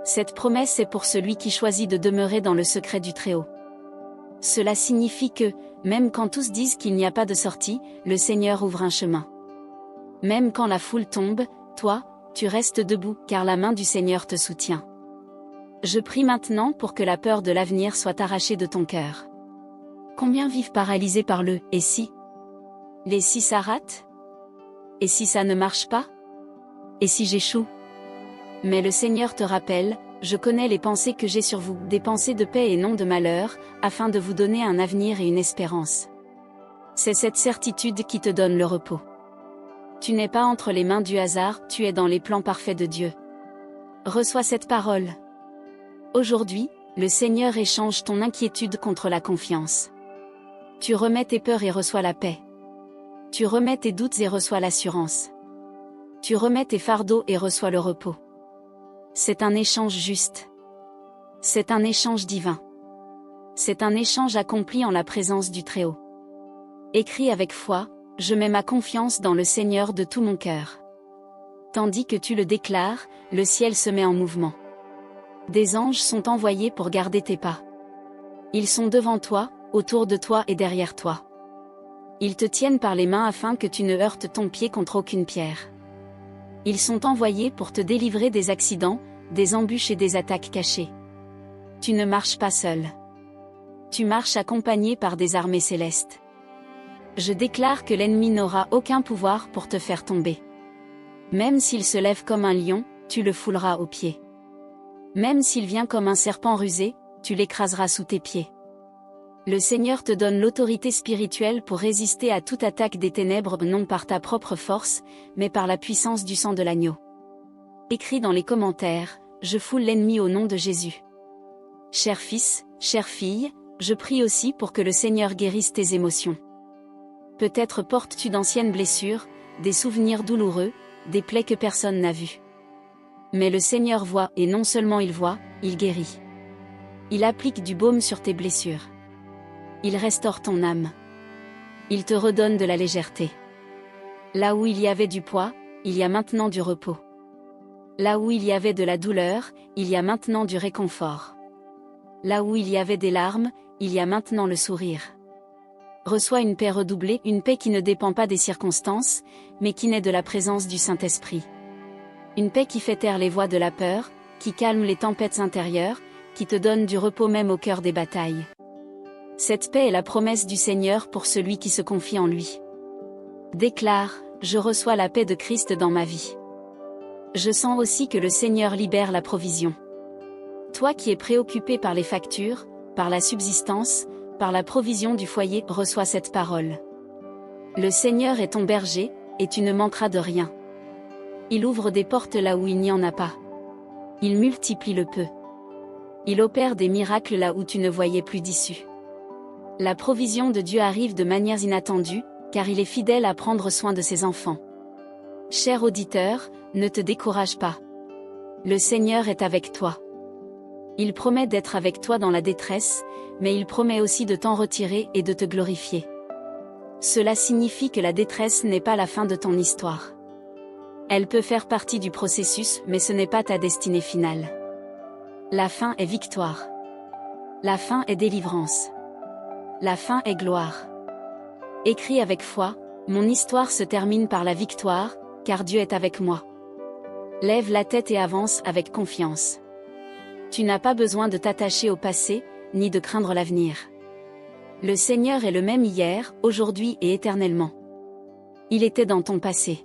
Cette promesse est pour celui qui choisit de demeurer dans le secret du Très-Haut. Cela signifie que, même quand tous disent qu'il n'y a pas de sortie, le Seigneur ouvre un chemin. Même quand la foule tombe, toi, tu restes debout, car la main du Seigneur te soutient. Je prie maintenant pour que la peur de l'avenir soit arrachée de ton cœur. Combien vivent paralysés par le « et si » ? Les si ça rate ? Et si ça ne marche pas ? Et si j'échoue ? Mais le Seigneur te rappelle, je connais les pensées que j'ai sur vous, des pensées de paix et non de malheur, afin de vous donner un avenir et une espérance. C'est cette certitude qui te donne le repos. Tu n'es pas entre les mains du hasard, tu es dans les plans parfaits de Dieu. Reçois cette parole. Aujourd'hui, le Seigneur échange ton inquiétude contre la confiance. Tu remets tes peurs et reçois la paix. Tu remets tes doutes et reçois l'assurance. Tu remets tes fardeaux et reçois le repos. C'est un échange juste. C'est un échange divin. C'est un échange accompli en la présence du Très-Haut. Écris avec foi, je mets ma confiance dans le Seigneur de tout mon cœur. Tandis que tu le déclares, le ciel se met en mouvement. Des anges sont envoyés pour garder tes pas. Ils sont devant toi, autour de toi et derrière toi. Ils te tiennent par les mains afin que tu ne heurtes ton pied contre aucune pierre. Ils sont envoyés pour te délivrer des accidents, des embûches et des attaques cachées. Tu ne marches pas seul. Tu marches accompagné par des armées célestes. Je déclare que l'ennemi n'aura aucun pouvoir pour te faire tomber. Même s'il se lève comme un lion, tu le fouleras aux pieds. Même s'il vient comme un serpent rusé, tu l'écraseras sous tes pieds. Le Seigneur te donne l'autorité spirituelle pour résister à toute attaque des ténèbres, non par ta propre force, mais par la puissance du sang de l'agneau. Écris dans les commentaires, je foule l'ennemi au nom de Jésus. Cher fils, chère fille, je prie aussi pour que le Seigneur guérisse tes émotions. Peut-être portes-tu d'anciennes blessures, des souvenirs douloureux, des plaies que personne n'a vues. Mais le Seigneur voit, et non seulement il voit, il guérit. Il applique du baume sur tes blessures. Il restaure ton âme. Il te redonne de la légèreté. Là où il y avait du poids, il y a maintenant du repos. Là où il y avait de la douleur, il y a maintenant du réconfort. Là où il y avait des larmes, il y a maintenant le sourire. Reçois une paix redoublée, une paix qui ne dépend pas des circonstances, mais qui naît de la présence du Saint-Esprit. Une paix qui fait taire les voix de la peur, qui calme les tempêtes intérieures, qui te donne du repos même au cœur des batailles. Cette paix est la promesse du Seigneur pour celui qui se confie en lui. Déclare, je reçois la paix de Christ dans ma vie. Je sens aussi que le Seigneur libère la provision. Toi qui es préoccupé par les factures, par la subsistance, par la provision du foyer, reçois cette parole. Le Seigneur est ton berger, et tu ne manqueras de rien. Il ouvre des portes là où il n'y en a pas. Il multiplie le peu. Il opère des miracles là où tu ne voyais plus d'issue. La provision de Dieu arrive de manières inattendues, car il est fidèle à prendre soin de ses enfants. Cher auditeur, ne te décourage pas. Le Seigneur est avec toi. Il promet d'être avec toi dans la détresse, mais il promet aussi de t'en retirer et de te glorifier. Cela signifie que la détresse n'est pas la fin de ton histoire. Elle peut faire partie du processus, mais ce n'est pas ta destinée finale. La fin est victoire. La fin est délivrance. La fin est gloire. Écris avec foi, mon histoire se termine par la victoire, car Dieu est avec moi. Lève la tête et avance avec confiance. Tu n'as pas besoin de t'attacher au passé, ni de craindre l'avenir. Le Seigneur est le même hier, aujourd'hui et éternellement. Il était dans ton passé.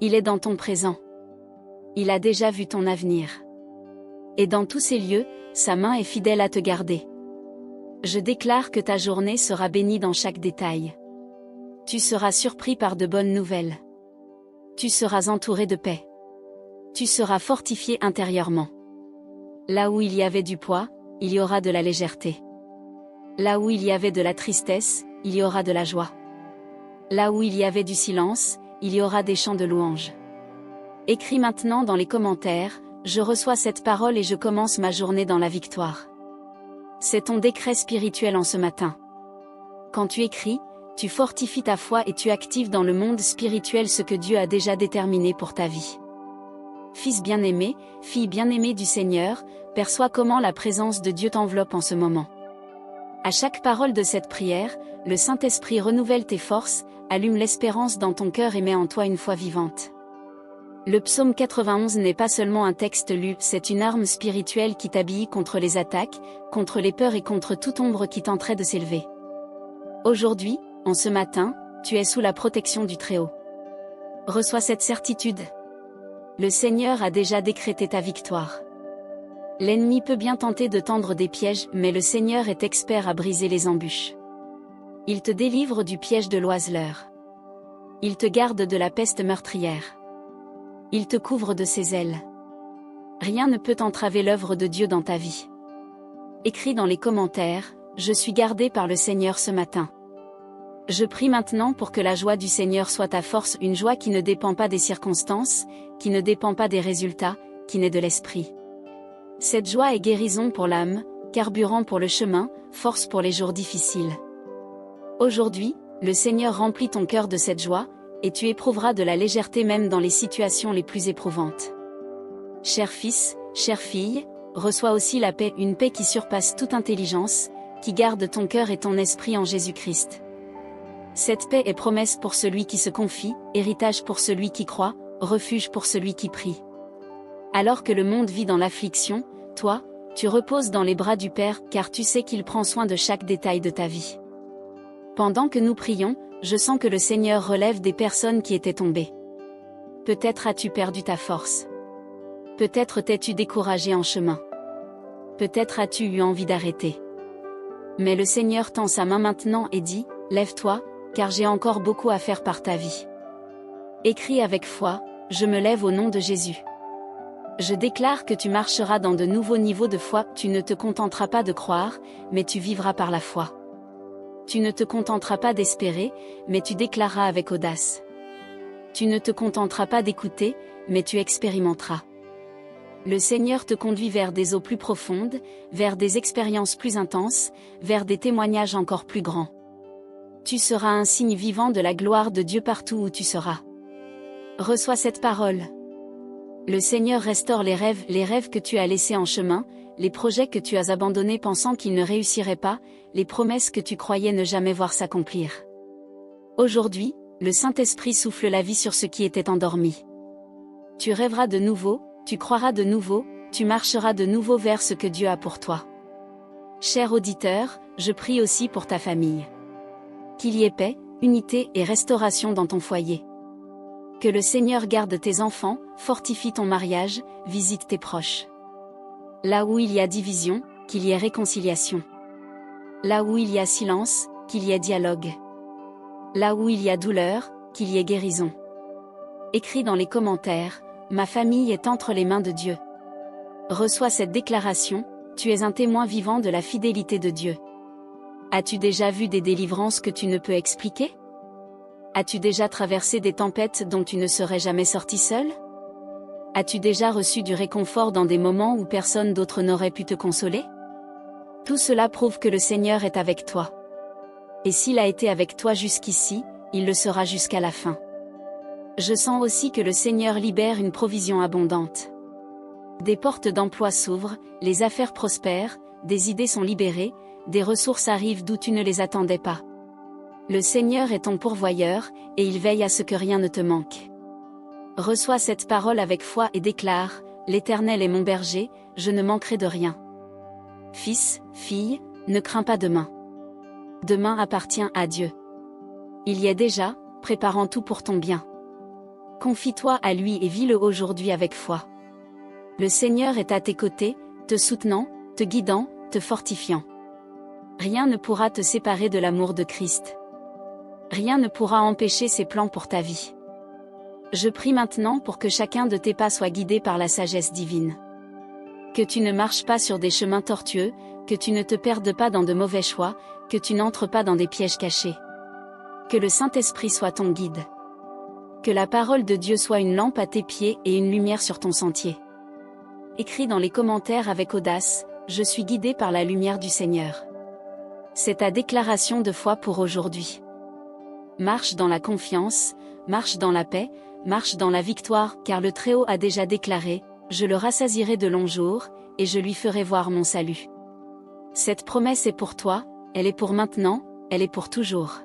Il est dans ton présent. Il a déjà vu ton avenir. Et dans tous ces lieux, sa main est fidèle à te garder. Je déclare que ta journée sera bénie dans chaque détail. Tu seras surpris par de bonnes nouvelles. Tu seras entouré de paix. Tu seras fortifié intérieurement. Là où il y avait du poids, il y aura de la légèreté. Là où il y avait de la tristesse, il y aura de la joie. Là où il y avait du silence, il y aura des chants de louange. Écris maintenant dans les commentaires, je reçois cette parole et je commence ma journée dans la victoire. C'est ton décret spirituel en ce matin. Quand tu écris, tu fortifies ta foi et tu actives dans le monde spirituel ce que Dieu a déjà déterminé pour ta vie. Fils bien-aimé, fille bien-aimée du Seigneur, perçois comment la présence de Dieu t'enveloppe en ce moment. À chaque parole de cette prière, le Saint-Esprit renouvelle tes forces, allume l'espérance dans ton cœur et met en toi une foi vivante. Le psaume 91 n'est pas seulement un texte lu, c'est une arme spirituelle qui t'habille contre les attaques, contre les peurs et contre toute ombre qui tenterait de s'élever. Aujourd'hui, en ce matin, tu es sous la protection du Très-Haut. Reçois cette certitude. Le Seigneur a déjà décrété ta victoire. L'ennemi peut bien tenter de tendre des pièges, mais le Seigneur est expert à briser les embûches. Il te délivre du piège de l'oiseleur. Il te garde de la peste meurtrière. Il te couvre de ses ailes. Rien ne peut entraver l'œuvre de Dieu dans ta vie. Écris dans les commentaires, je suis gardé par le Seigneur ce matin. Je prie maintenant pour que la joie du Seigneur soit ta force, une joie qui ne dépend pas des circonstances, qui ne dépend pas des résultats, qui naît de l'esprit. Cette joie est guérison pour l'âme, carburant pour le chemin, force pour les jours difficiles. Aujourd'hui, le Seigneur remplit ton cœur de cette joie, et tu éprouveras de la légèreté même dans les situations les plus éprouvantes. Cher fils, chère fille, reçois aussi la paix, une paix qui surpasse toute intelligence, qui garde ton cœur et ton esprit en Jésus-Christ. Cette paix est promesse pour celui qui se confie, héritage pour celui qui croit, refuge pour celui qui prie. Alors que le monde vit dans l'affliction, toi, tu reposes dans les bras du Père, car tu sais qu'il prend soin de chaque détail de ta vie. Pendant que nous prions, je sens que le Seigneur relève des personnes qui étaient tombées. Peut-être as-tu perdu ta force. Peut-être t'es-tu découragé en chemin. Peut-être as-tu eu envie d'arrêter. Mais le Seigneur tend sa main maintenant et dit, « Lève-toi, car j'ai encore beaucoup à faire par ta vie. » Écris avec foi, « Je me lève au nom de Jésus. » Je déclare que tu marcheras dans de nouveaux niveaux de foi, tu ne te contenteras pas de croire, mais tu vivras par la foi. Tu ne te contenteras pas d'espérer, mais tu déclareras avec audace. Tu ne te contenteras pas d'écouter, mais tu expérimenteras. Le Seigneur te conduit vers des eaux plus profondes, vers des expériences plus intenses, vers des témoignages encore plus grands. Tu seras un signe vivant de la gloire de Dieu partout où tu seras. Reçois cette parole. Le Seigneur restaure les rêves que tu as laissés en chemin, les projets que tu as abandonnés pensant qu'ils ne réussiraient pas, les promesses que tu croyais ne jamais voir s'accomplir. Aujourd'hui, le Saint-Esprit souffle la vie sur ce qui était endormi. Tu rêveras de nouveau, tu croiras de nouveau, tu marcheras de nouveau vers ce que Dieu a pour toi. Cher auditeur, je prie aussi pour ta famille. Qu'il y ait paix, unité et restauration dans ton foyer. Que le Seigneur garde tes enfants, fortifie ton mariage, visite tes proches. Là où il y a division, qu'il y ait réconciliation. Là où il y a silence, qu'il y ait dialogue. Là où il y a douleur, qu'il y ait guérison. Écris dans les commentaires, « Ma famille est entre les mains de Dieu. » Reçois cette déclaration, tu es un témoin vivant de la fidélité de Dieu. As-tu déjà vu des délivrances que tu ne peux expliquer? As-tu déjà traversé des tempêtes dont tu ne serais jamais sorti seul? As-tu déjà reçu du réconfort dans des moments où personne d'autre n'aurait pu te consoler? Tout cela prouve que le Seigneur est avec toi. Et s'il a été avec toi jusqu'ici, il le sera jusqu'à la fin. Je sens aussi que le Seigneur libère une provision abondante. Des portes d'emploi s'ouvrent, les affaires prospèrent, des idées sont libérées, des ressources arrivent d'où tu ne les attendais pas. Le Seigneur est ton pourvoyeur, et il veille à ce que rien ne te manque. Reçois cette parole avec foi et déclare, « L'Éternel est mon berger, je ne manquerai de rien. » Fils, fille, ne crains pas demain. Demain appartient à Dieu. Il y est déjà, préparant tout pour ton bien. Confie-toi à lui et vis-le aujourd'hui avec foi. Le Seigneur est à tes côtés, te soutenant, te guidant, te fortifiant. Rien ne pourra te séparer de l'amour de Christ. Rien ne pourra empêcher ses plans pour ta vie. Je prie maintenant pour que chacun de tes pas soit guidé par la sagesse divine. Que tu ne marches pas sur des chemins tortueux, que tu ne te perdes pas dans de mauvais choix, que tu n'entres pas dans des pièges cachés. Que le Saint-Esprit soit ton guide. Que la parole de Dieu soit une lampe à tes pieds et une lumière sur ton sentier. Écris dans les commentaires avec audace, « Je suis guidé par la lumière du Seigneur. » C'est ta déclaration de foi pour aujourd'hui. Marche dans la confiance, marche dans la paix, marche dans la victoire, car le Très-Haut a déjà déclaré, « Je le rassasierai de longs jours, et je lui ferai voir mon salut. » Cette promesse est pour toi, elle est pour maintenant, elle est pour toujours.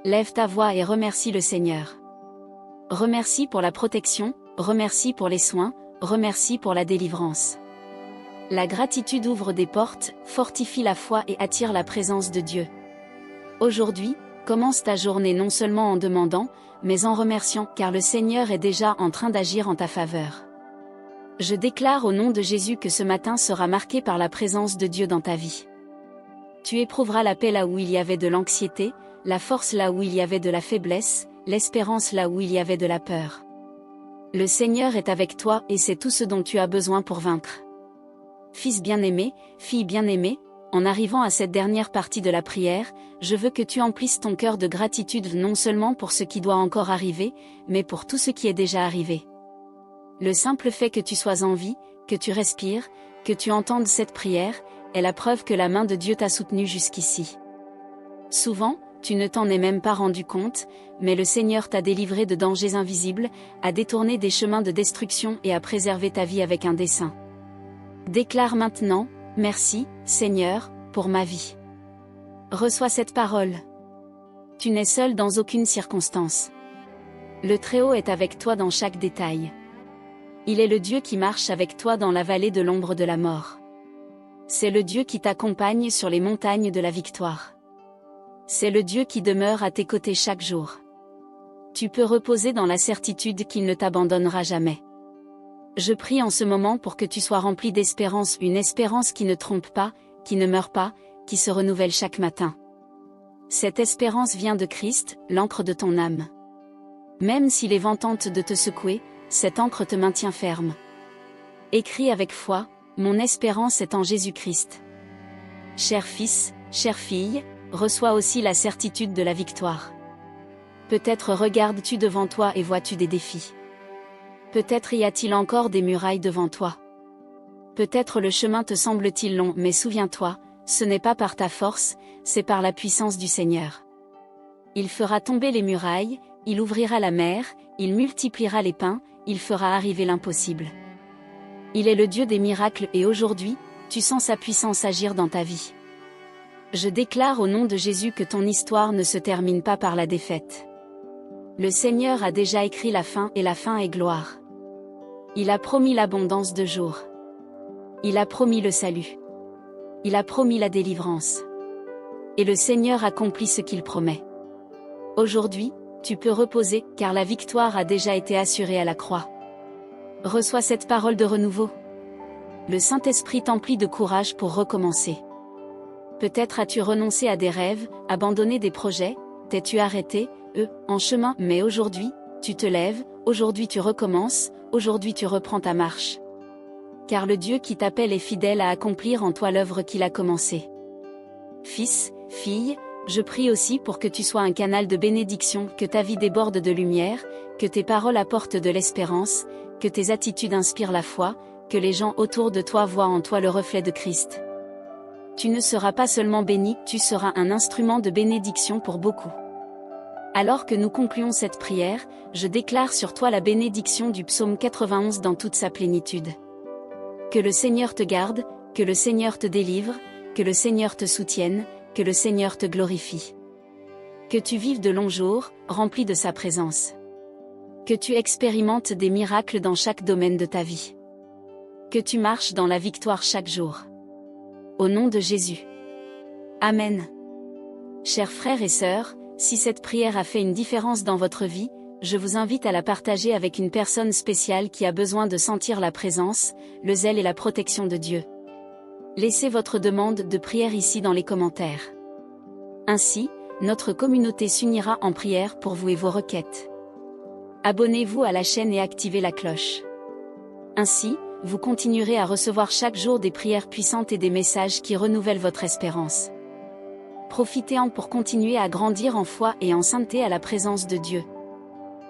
Lève ta voix et remercie le Seigneur. Remercie pour la protection, remercie pour les soins, remercie pour la délivrance. La gratitude ouvre des portes, fortifie la foi et attire la présence de Dieu. Aujourd'hui, commence ta journée non seulement en demandant, mais en remerciant, car le Seigneur est déjà en train d'agir en ta faveur. Je déclare au nom de Jésus que ce matin sera marqué par la présence de Dieu dans ta vie. Tu éprouveras la paix là où il y avait de l'anxiété, la force là où il y avait de la faiblesse, l'espérance là où il y avait de la peur. Le Seigneur est avec toi et c'est tout ce dont tu as besoin pour vaincre. Fils bien-aimé, fille bien-aimée, en arrivant à cette dernière partie de la prière, je veux que tu emplisses ton cœur de gratitude non seulement pour ce qui doit encore arriver, mais pour tout ce qui est déjà arrivé. Le simple fait que tu sois en vie, que tu respires, que tu entendes cette prière, est la preuve que la main de Dieu t'a soutenu jusqu'ici. Souvent, tu ne t'en es même pas rendu compte, mais le Seigneur t'a délivré de dangers invisibles, a détourné des chemins de destruction et a préservé ta vie avec un dessein. Déclare maintenant, merci, Seigneur, pour ma vie. Reçois cette parole. Tu n'es seul dans aucune circonstance. Le Très-Haut est avec toi dans chaque détail. Il est le Dieu qui marche avec toi dans la vallée de l'ombre de la mort. C'est le Dieu qui t'accompagne sur les montagnes de la victoire. C'est le Dieu qui demeure à tes côtés chaque jour. Tu peux reposer dans la certitude qu'il ne t'abandonnera jamais. Je prie en ce moment pour que tu sois rempli d'espérance, une espérance qui ne trompe pas, qui ne meurt pas, qui se renouvelle chaque matin. Cette espérance vient de Christ, l'encre de ton âme. Même si les vents tentent de te secouer, cette encre te maintient ferme. Écris avec foi, mon espérance est en Jésus-Christ. Cher fils, chère fille, reçois aussi la certitude de la victoire. Peut-être regardes-tu devant toi et vois-tu des défis. Peut-être y a-t-il encore des murailles devant toi. Peut-être le chemin te semble-t-il long, mais souviens-toi, ce n'est pas par ta force, c'est par la puissance du Seigneur. Il fera tomber les murailles, il ouvrira la mer, il multipliera les pains, il fera arriver l'impossible. Il est le Dieu des miracles et aujourd'hui, tu sens sa puissance agir dans ta vie. Je déclare au nom de Jésus que ton histoire ne se termine pas par la défaite. Le Seigneur a déjà écrit la fin et la fin est gloire. Il a promis l'abondance de jours. Il a promis le salut. Il a promis la délivrance. Et le Seigneur accomplit ce qu'il promet. Aujourd'hui, tu peux reposer, car la victoire a déjà été assurée à la croix. Reçois cette parole de renouveau. Le Saint-Esprit t'emplit de courage pour recommencer. Peut-être as-tu renoncé à des rêves, abandonné des projets, t'es-tu arrêté, en chemin, mais aujourd'hui, tu te lèves, aujourd'hui tu recommences, aujourd'hui tu reprends ta marche. Car le Dieu qui t'appelle est fidèle à accomplir en toi l'œuvre qu'il a commencée. Fils, fille, je prie aussi pour que tu sois un canal de bénédiction, que ta vie déborde de lumière, que tes paroles apportent de l'espérance, que tes attitudes inspirent la foi, que les gens autour de toi voient en toi le reflet de Christ. Tu ne seras pas seulement béni, tu seras un instrument de bénédiction pour beaucoup. Alors que nous concluons cette prière, je déclare sur toi la bénédiction du psaume 91 dans toute sa plénitude. Que le Seigneur te garde, que le Seigneur te délivre, que le Seigneur te soutienne, que le Seigneur te glorifie. Que tu vives de longs jours, remplis de sa présence. Que tu expérimentes des miracles dans chaque domaine de ta vie. Que tu marches dans la victoire chaque jour. Au nom de Jésus. Amen. Chers frères et sœurs, si cette prière a fait une différence dans votre vie, je vous invite à la partager avec une personne spéciale qui a besoin de sentir la présence, le zèle et la protection de Dieu. Laissez votre demande de prière ici dans les commentaires. Ainsi, notre communauté s'unira en prière pour vous et vos requêtes. Abonnez-vous à la chaîne et activez la cloche. Ainsi, vous continuerez à recevoir chaque jour des prières puissantes et des messages qui renouvellent votre espérance. Profitez-en pour continuer à grandir en foi et en sainteté à la présence de Dieu.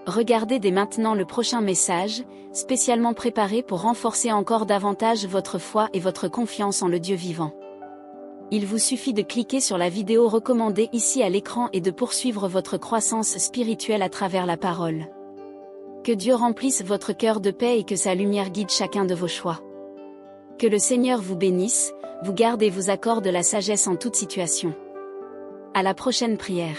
Regardez dès maintenant le prochain message, spécialement préparé pour renforcer encore davantage votre foi et votre confiance en le Dieu vivant. Il vous suffit de cliquer sur la vidéo recommandée ici à l'écran et de poursuivre votre croissance spirituelle à travers la parole. Que Dieu remplisse votre cœur de paix et que sa lumière guide chacun de vos choix. Que le Seigneur vous bénisse, vous garde et vous accorde la sagesse en toute situation. À la prochaine prière.